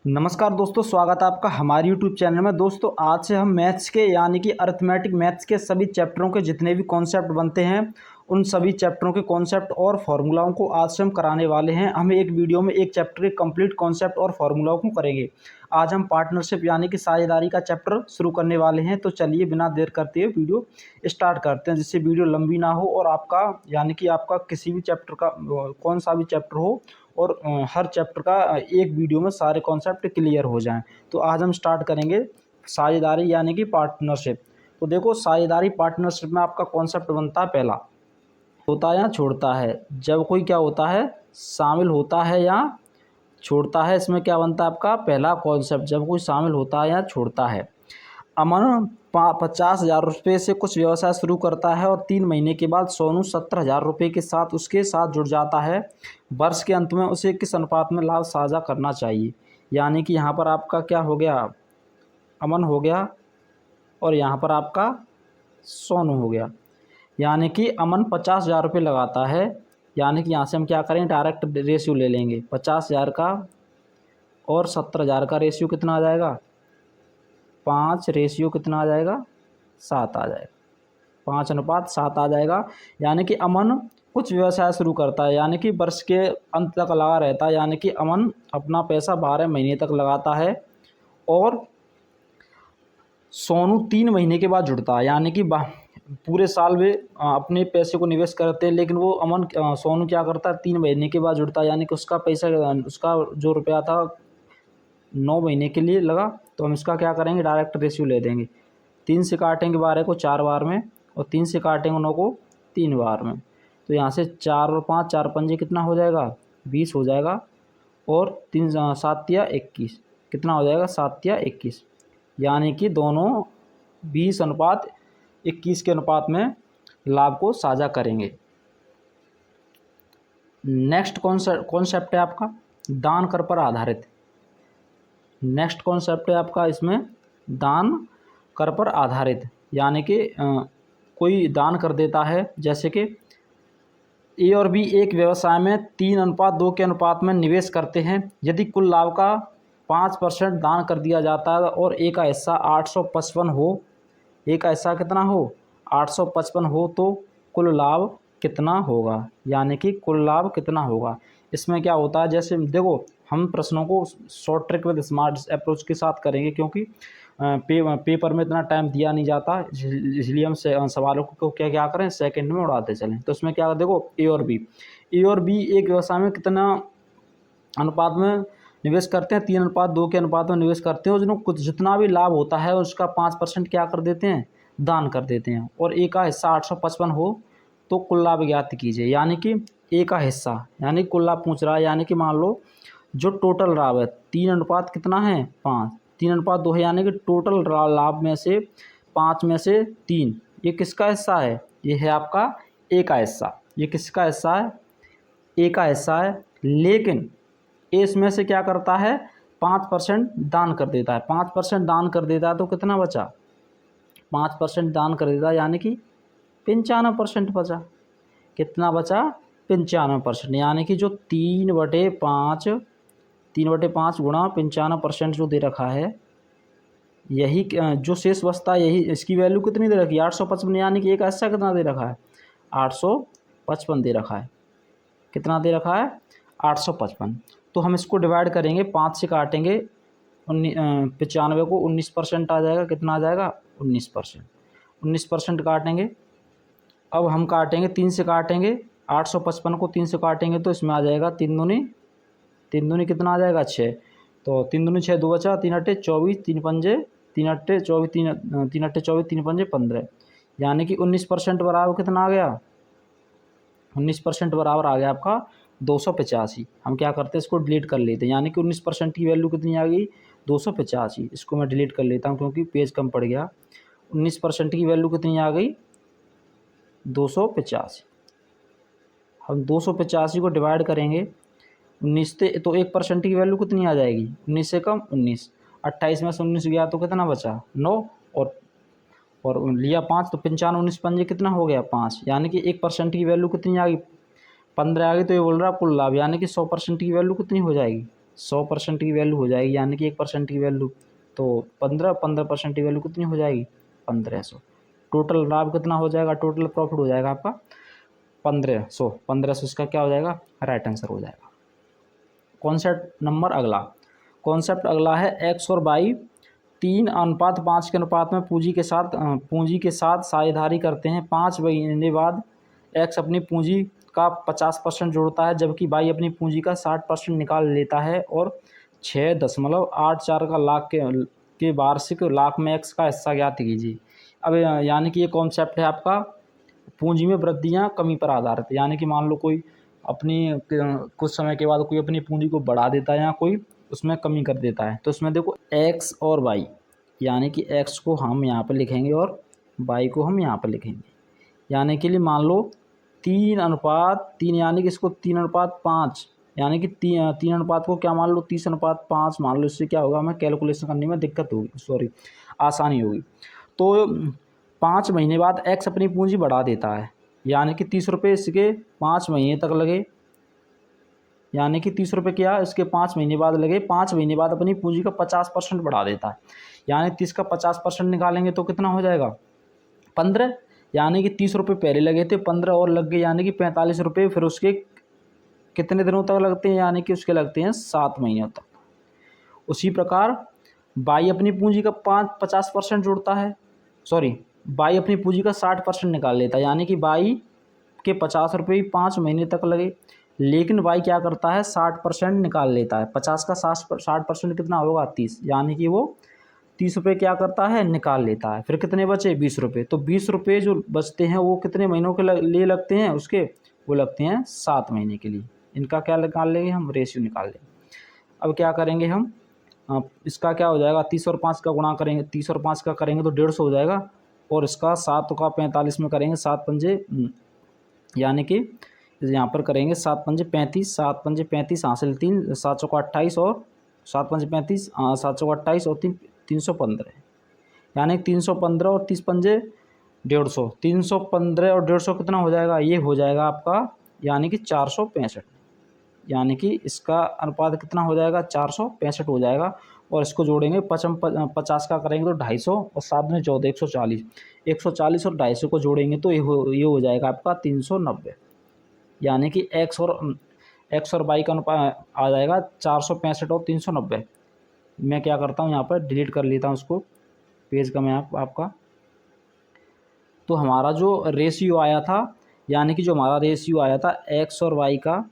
नमस्कार दोस्तों, स्वागत है आपका हमारे YouTube चैनल में। दोस्तों आज से हम मैथ्स के यानी कि अरिथमेटिक मैथ्स के सभी चैप्टरों के जितने भी कॉन्सेप्ट बनते हैं उन सभी चैप्टरों के कॉन्सेप्ट और फार्मूलाओं को आज से हम कराने वाले हैं। हम एक वीडियो में एक चैप्टर के कंप्लीट कॉन्सेप्ट और फार्मूलाओं को करेंगे। आज हम पार्टनरशिप यानी कि साझेदारी का चैप्टर शुरू करने वाले हैं। तो चलिए बिना देर करते हुए वीडियो स्टार्ट करते हैं, जिससे वीडियो लंबी ना हो और आपका यानी कि आपका किसी भी चैप्टर का कौन सा भी चैप्टर हो और हर चैप्टर का एक वीडियो में सारे कॉन्सेप्ट क्लियर हो जाएं। तो आज हम स्टार्ट करेंगे साझेदारी यानी कि पार्टनरशिप। तो देखो, साझेदारी पार्टनरशिप में आपका कॉन्सेप्ट बनता है पहला, होता है या छोड़ता है। जब कोई क्या होता है, शामिल होता है या छोड़ता है, इसमें क्या बनता है आपका पहला कॉन्सेप्ट, जब कोई शामिल होता है या छोड़ता है। अमन 50,000 रुपये से कुछ व्यवसाय शुरू करता है और 3 महीने के बाद सोनू 70,000 रुपये के साथ उसके साथ जुड़ जाता है। वर्ष के अंत में उसे किस अनुपात में लाभ साझा करना चाहिए। यानी कि यहाँ पर आपका क्या हो गया, अमन हो गया और यहाँ पर आपका सोनू हो गया। यानी कि अमन 50,000 रुपये लगाता है, यानी कि यहाँ से हम क्या करें, डायरेक्ट रेशियो ले लेंगे। 50,000 का और 70,000 का रेशियो कितना आ जाएगा, 5 रेशियो कितना आ जाएगा, 7 आ जाएगा। 5:7 आ जाएगा। यानी कि अमन कुछ व्यवसाय शुरू करता है, यानी कि वर्ष के अंत तक लगा रहता है। यानी कि अमन अपना पैसा 12 महीने तक लगाता है और सोनू 3 महीने के बाद जुड़ता है। यानी कि पूरे साल वे अपने पैसे को निवेश करते हैं, लेकिन वो सोनू क्या करता है, 3 महीने के बाद जुड़ता है। यानी कि उसका पैसा, उसका जो रुपया था 9 महीने के लिए लगा, तो हम इसका क्या करेंगे, डायरेक्ट रेशियो ले देंगे। 3 से काटेंगे 12 को 4 बार में और 3 से काटेंगे 9 को 3 बार में। तो यहाँ से 4 और 5, 4 पंजे कितना हो जाएगा, 20 हो जाएगा। और 3 7 या 21 कितना हो जाएगा, 7 या 21। यानी कि दोनों 20:21 के अनुपात में लाभ को साझा करेंगे। नेक्स्ट कॉन्सेप्ट है आपका दान कर पर आधारित। नेक्स्ट कॉन्सेप्ट है आपका इसमें दान कर पर आधारित। यानी कि कोई दान कर देता है, जैसे कि ए और बी एक व्यवसाय में 3:2 के अनुपात में निवेश करते हैं। यदि कुल लाभ का 5% दान कर दिया जाता है और ए का हिस्सा 855 हो, ए का हिस्सा कितना हो, 855 हो, तो कुल लाभ कितना होगा। यानी कि कुल लाभ कितना होगा। इसमें क्या होता है, जैसे देखो हम प्रश्नों को short trick with smart approach के साथ करेंगे, क्योंकि पेपर में इतना टाइम दिया नहीं जाता, इसलिए हम सवालों को क्या क्या करें, सेकंड में उड़ाते चलें। तो इसमें क्या, देखो ए और बी एक व्यवसाय में कितना अनुपात में निवेश करते हैं, 3:2 के अनुपात में निवेश करते हैं। उसमें कुछ जितना भी लाभ होता है उसका 5% क्या कर देते हैं, दान कर देते हैं। और ए का हिस्सा 855 हो तो कुल लाभ ज्ञात कीजिए। यानी कि ए का हिस्सा, यानी कुल लाभ पूछ रहा है। यानी कि मान लो जो टोटल लाभ है 3 अनुपात कितना है, 5, 3:2 है। यानी कि टोटल लाभ में से 5 में से 3 ये किसका हिस्सा है, ये है आपका ए का हिस्सा। ये किसका हिस्सा है, ए का हिस्सा है। लेकिन ए इसमें से क्या करता है, 5% दान कर देता है। 5% दान कर देता है तो कितना बचा, 5% दान कर देता है, यानी कि 95% बचा। कितना बचा, 95%। यानी कि जो 3/5 गुणा 95% जो दे रखा है, यही जो शेष बचता है, यही इसकी वैल्यू कितनी दे रखी है, 855। यानी कि एक हिस्सा कितना दे रखा है, 855 दे रखा है। कितना दे रखा है, 855। तो हम इसको डिवाइड करेंगे, 5 से काटेंगे 95 को, 19% आ जाएगा। कितना आ जाएगा, 19%। 19% काटेंगे। अब हम काटेंगे 3 से काटेंगे 855 को, 3 से काटेंगे तो इसमें आ जाएगा 3 दूनी कितना आ जाएगा, 6। तो 3 दूनी 6, 2 बचा, 3 अट्ठे 24, 3 पंजे 3 अट्ठे 24, 3 अट्ठे 24, 3 पंजे 15। यानी कि 19% बराबर कितना आ गया, 19% बराबर आ गया आपका 285। हम क्या करते हैं, इसको डिलीट कर लेते हैं। यानी कि 19% की वैल्यू कितनी आ गई, 285। इसको मैं डिलीट कर लेता हूँ क्योंकि पेज कम पड़ गया। 19% की वैल्यू कितनी आ गई, 285। हम 285 को डिवाइड करेंगे 19 से, तो 1% की वैल्यू कितनी आ जाएगी, 19 से कम 19। 28 में से 19 गया तो कितना बचा, 9। और लिया 5, तो 95, 19 पंजे कितना हो गया, 5। यानी कि 1% की वैल्यू कितनी आ गई, 15 आ गई। तो ये बोल रहा है कुल लाभ, यानी कि 100% की वैल्यू कितनी हो जाएगी, 100% की वैल्यू हो जाएगी, यानी कि 1% की वैल्यू, तो 15% की वैल्यू कितनी हो जाएगी 1500। टोटल लाभ कितना हो जाएगा, टोटल प्रॉफिट हो जाएगा आपका 1500। इसका क्या हो जाएगा, राइट आंसर हो जाएगा। कॉन्सेप्ट अगला है एक्स और वाई 3:5 के अनुपात में पूंजी के साथ साझेदारी करते हैं। 5 महीने बाद एक्स अपनी पूंजी का 50% जोड़ता है, जबकि वाई अपनी पूंजी का 60% निकाल लेता है और 6.84 का लाख के वार्षिक लाख में एक्स का हिस्सा ज्ञात कीजिए। अब यानी कि ये कॉन्सेप्ट है आपका पूंजी में वृद्धियाँ कमी पर आधारित, यानी कि मान लो कोई अपनी कुछ समय के बाद कोई अपनी पूंजी को बढ़ा देता है या कोई उसमें कमी कर देता है। तो इसमें देखो एक्स और वाई, यानी कि एक्स को हम यहाँ पर लिखेंगे और वाई को हम यहाँ पर लिखेंगे। यानी कि लिए मान लो 3:3, यानी कि इसको 3:5, यानी कि 3 अनुपात को क्या मान लो 30:5 मान लो। इससे क्या होगा, हमें कैलकुलेशन करने में दिक्कत होगी, आसानी होगी। तो 5 महीने बाद एक्स अपनी पूंजी बढ़ा देता है, यानी कि 30 रुपये इसके 5 महीने तक लगे, यानी कि 30 रुपये क्या इसके 5 महीने बाद लगे। 5 महीने बाद अपनी पूंजी का 50% बढ़ा देता है, यानी 30 का 50% निकालेंगे तो कितना हो जाएगा 15, यानी कि 30 रुपये पहले लगे थे 15 और लग गए, यानी कि 45 रुपये। फिर उसके कितने दिनों तक लगते हैं, यानी कि उसके लगते हैं 7 महीनों तक। उसी प्रकार बाई अपनी पूंजी का 50% जोड़ता है, बाई अपनी पूंजी का 60% निकाल लेता है, यानी कि बाई के 50 रुपये 5 महीने तक लगे, लेकिन बाई क्या करता है 60% निकाल लेता है। 50 का 60% कितना होगा 30, यानी कि वो 30 रुपये क्या करता है निकाल लेता है। फिर कितने बचे 20 रुपये। तो 20 रुपये जो बचते हैं वो कितने महीनों के लिए लगते हैं उसके, वो लगते हैं 7 महीने के लिए। इनका क्या निकाल लेंगे हम, रेशियो निकाल लेंगे। अब क्या करेंगे हम, इसका क्या हो जाएगा 30 और 5 का गुणा करेंगे, 30 और 5 का करेंगे तो 150 हो जाएगा, और इसका 7 का 45 में करेंगे, 7 पंजे यानी कि यहाँ पर करेंगे 7 पंजे 35, 7 पंजे 35 हासिल 3, 7 चौका 28 और 7 पंजे 35, 7 चौका 28 और 315, यानी 315 और 30 पंजे 150। 315 और 150 कितना हो जाएगा, ये हो जाएगा आपका यानी कि 465, यानी कि इसका अनुपात कितना हो जाएगा 465 हो जाएगा। और इसको जोड़ेंगे 50 का करेंगे तो 250 और 7 में 14 140 और 250 को जोड़ेंगे तो ये हो जाएगा आपका 390, यानी कि एक्स और वाई का अनुपात आ जाएगा 465 और 390। मैं क्या करता हूँ यहाँ पर डिलीट कर लेता हूँ उसको पेज का मैं आपका। तो हमारा जो रेशियो आया था, यानी कि जो हमारा रेशियो आया था एक्स और वाई का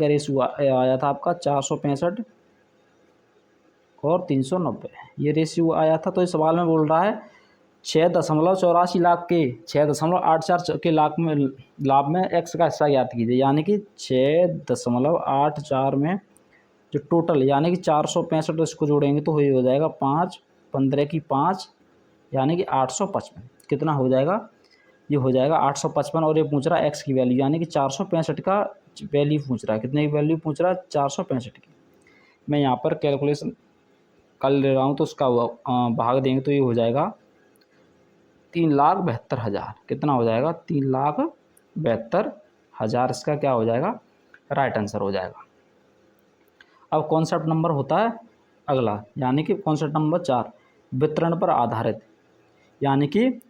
रेशियो आया था आपका 465 और 390, ये रेशियो आया था। तो इस सवाल में बोल रहा है 6.84 लाख के 6.84 के लाभ में एक्स का हिस्सा ज्ञात कीजिए, यानी कि 6.84 में जो टोटल यानी कि 465 इसको जोड़ेंगे तो ये हो जाएगा 5, 15 की 5, यानी कि 855 कितना हो जाएगा, ये हो जाएगा 855। और ये पूछ रहा है एक्स की वैल्यू, यानी कि 465 का वैल्यू पूछ रहा है, कितने की वैल्यू पूछ रहा है 465 की। मैं यहाँ पर कैलकुलेशन कर ले रहा हूँ तो उसका भाग देंगे तो ये हो जाएगा 3,72,000, कितना हो जाएगा 3,72,000, इसका क्या हो जाएगा राइट आंसर हो जाएगा। अब कॉन्सेप्ट नंबर होता है अगला, यानी कि कॉन्सेप्ट नंबर 4 वितरण पर आधारित, यानी कि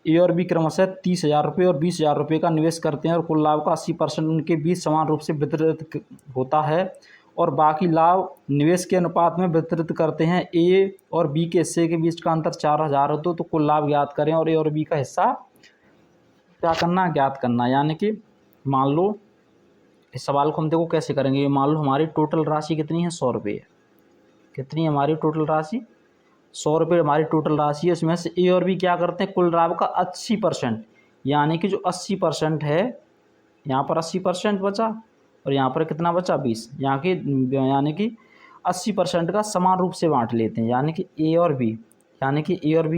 ए और बी क्रमशः 30,000 रुपये और 20,000 रुपये का निवेश करते हैं और कुल लाभ का 80% उनके बीच समान रूप से वितरित होता है और बाकी लाभ निवेश के अनुपात में वितरित करते हैं। ए और बी के हिस्से के बीच का अंतर 4,000 हो तो कुल लाभ ज्ञात करें और ए और बी का हिस्सा क्या करना ज्ञात करना। यानी कि मान लो इस सवाल को हम देखो कैसे करेंगे, मान लो हमारी टोटल राशि कितनी है 100 रुपये, कितनी है हमारी टोटल राशि 100 रुपये हमारी टोटल राशि है। उसमें से ए और बी क्या करते हैं कुल लाभ का 80%, यानी कि जो 80% है यहाँ पर 80% बचा और यहाँ पर कितना बचा 20, यानी कि 80% का समान रूप से बांट लेते हैं। यानी कि ए और बी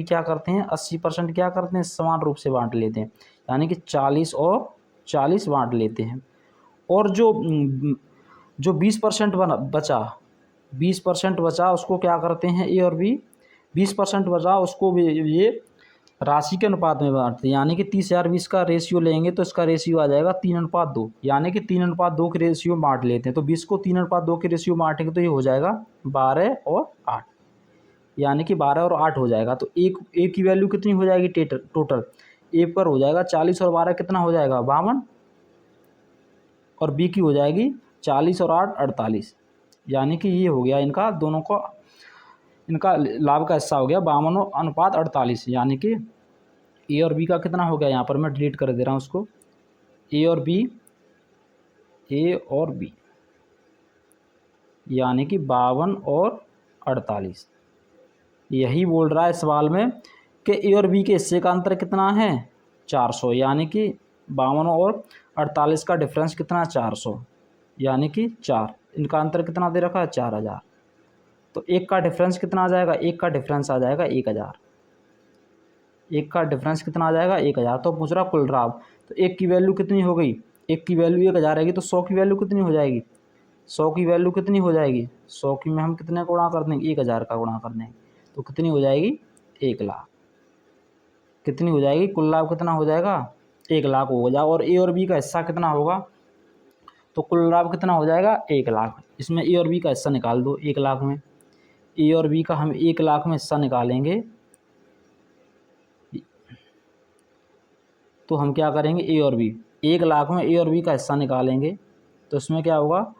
क्या करते हैं 80% क्या करते हैं समान रूप से बांट लेते हैं, यानी कि 40 और 40 बांट लेते हैं। और जो 20% बचा उसको क्या करते हैं ए और बी 20% बचा उसको भी ये राशि के अनुपात में बांटते हैं, यानी कि 30,000 20 का रेशियो लेंगे तो इसका रेशियो आ जाएगा 3:2, यानी कि 3:2 के रेशियो में बांट लेते हैं। तो 20 को 3:2 के रेशियो में बांटेंगे तो ये हो जाएगा 12 और 8, यानी कि 12 और 8 हो जाएगा। तो ए की वैल्यू कितनी हो जाएगी टोटल? ए पर हो जाएगा 40 और 12 कितना हो जाएगा 52, और बी की हो जाएगी 40 और 8 48, यानी कि ये हो गया इनका दोनों को, इनका लाभ का हिस्सा हो गया 52:48, यानी कि ए और बी का कितना हो गया, यहाँ पर मैं डिलीट कर दे रहा हूँ उसको, ए और बी यानी कि 52 और 48। यही बोल रहा है सवाल में कि ए और बी के हिस्से का अंतर कितना है 400, यानी कि 52 और 48 का डिफरेंस कितना 400, यानी कि 4, इनका अंतर कितना दे रखा है 4000। तो एक का डिफरेंस कितना आ जाएगा, एक का डिफरेंस आ जाएगा 1000, एक का डिफरेंस कितना आ जाएगा 1000। तो पूछ रहा कुल लाभ, तो एक की वैल्यू कितनी हो गई, एक की वैल्यू 1000 रहेगी, तो 100 की वैल्यू कितनी हो जाएगी, 100 की वैल्यू कितनी हो जाएगी, 100 की में हम कितने गुणा कर देंगे 1000 का गुणा कर देंगे, तो कितनी हो जाएगी 1 लाख, कितनी हो जाएगी कुल लाभ कितना हो जाएगा 1 लाख हो जाएगा। और ए और बी का हिस्सा कितना होगा, तो कुल लाभ कितना हो जाएगा 1 लाख। इसमें ए और बी का हिस्सा निकाल दो 1 लाख में, ए और बी का हम 1 लाख में हिस्सा निकालेंगे तो हम क्या करेंगे, ए और बी 1 लाख में ए और बी का हिस्सा निकालेंगे तो इसमें क्या होगा,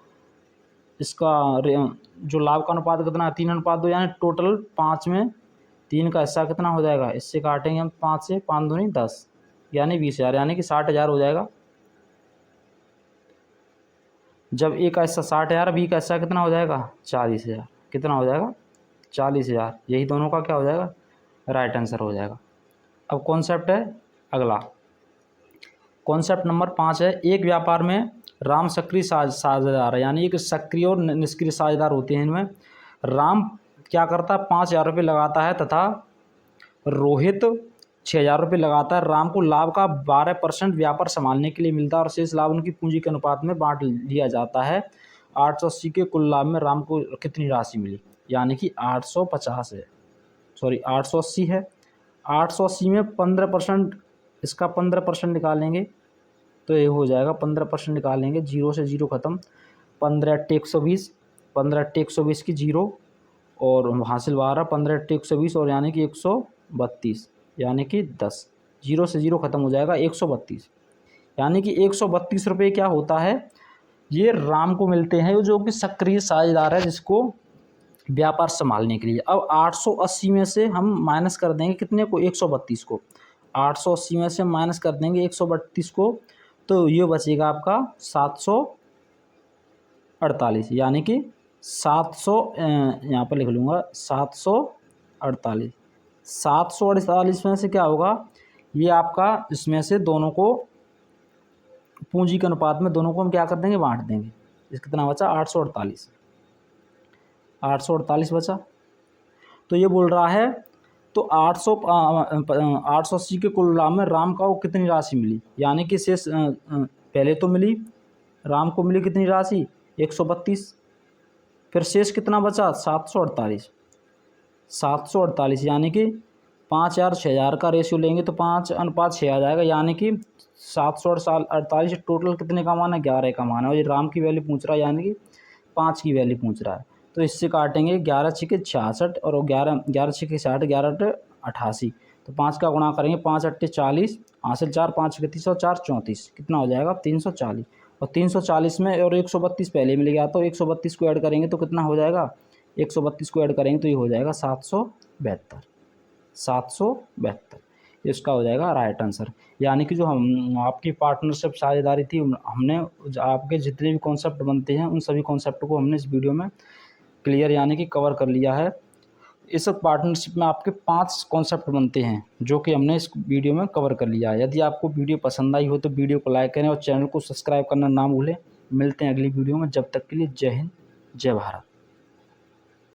इसका जो लाभ का अनुपात कितना है 3:2, यानी टोटल 5 में 3 का हिस्सा कितना हो जाएगा, इससे काटेंगे हम 5 से, 5 दूनी 10, यानी 20,000, यानी कि 60,000 हो जाएगा। जब ए का हिस्सा 60,000, बी का हिस्सा कितना हो जाएगा 40,000, कितना हो जाएगा 40,000, यही दोनों का क्या हो जाएगा राइट आंसर हो जाएगा। अब कॉन्सेप्ट है अगला, कॉन्सेप्ट नंबर 5 है, एक व्यापार में राम सक्रिय साझेदार है, यानी एक सक्रिय और निष्क्रिय साझेदार होते हैं। इनमें राम क्या करता है 5,000 रुपये लगाता है तथा रोहित 6,000 रुपये लगाता है। राम को लाभ का 12% व्यापार संभालने के लिए मिलता है और शेष लाभ उनकी पूंजी के अनुपात में बांट लिया जाता है। 880 के कुल लाभ में राम को कितनी राशि मिली, यानी कि 850 है, सॉरी 880 है। 880 में 15%, इसका 15% निकालेंगे तो ये हो जाएगा 15% निकालेंगे, 0 से 0 ख़त्म, 15 × 120, 15 × 120 की 0 और हासिल 12, 15 × 120 और यानी कि 132, यानी कि 10, 0 से 0 ख़त्म हो जाएगा 132, यानी कि 132 रुपये क्या होता है, ये राम को मिलते हैं जो कि सक्रिय साझेदार है जिसको व्यापार संभालने के लिए। अब 880 में से हम माइनस कर देंगे कितने को 132 को, 880 में से माइनस कर देंगे 132 को, तो ये बचेगा आपका 748, यानी कि 700, यहाँ पर लिख लूँगा 748, 748 में से क्या होगा, ये आपका इसमें से दोनों को पूंजी के अनुपात में दोनों को हम क्या कर देंगे बांट देंगे। इस कितना बचा 848, 848 बचा। तो ये बोल रहा है तो 880 के कुल लाभ में राम का वो कितनी राशि मिली, यानी कि शेष पहले तो मिली, राम को मिली कितनी राशि 132, फिर शेष कितना बचा 748, 748, यानी कि 5,000 6,000 का रेशियो लेंगे तो 5:6 आ जाएगा, यानी कि 748 टोटल कितने का मान है 11 का मान है। और ये राम की वैल्यू पूछ रहा है, यानी कि 5 की वैल्यू पूछ रहा है, तो इससे काटेंगे 11 × 6 = 66 और 11 × 6 = 60, 11 × 88, तो 5 का गुणा करेंगे 5 × 8 = 40, हासिल 4, 5 × 30 और 4 = 34, कितना हो जाएगा 340, और 340 में और 132 पहले मिल गया तो 132 को ऐड करेंगे तो कितना हो जाएगा, 132 को ऐड करेंगे तो ये हो जाएगा 772, 772, इसका हो जाएगा राइट आंसर। यानी कि जो हम आपकी पार्टनरशिप साझेदारी थी, हमने आपके जितने भी कॉन्सेप्ट बनते हैं उन सभी कॉन्सेप्ट को हमने इस वीडियो में क्लियर यानी कि कवर कर लिया है। इस पार्टनरशिप में आपके 5 कॉन्सेप्ट बनते हैं जो कि हमने इस वीडियो में कवर कर लिया है। यदि आपको वीडियो पसंद आई हो तो वीडियो को लाइक करें और चैनल को सब्सक्राइब करना ना भूलें। मिलते हैं अगली वीडियो में, जब तक के लिए जय हिंद, जय भारत।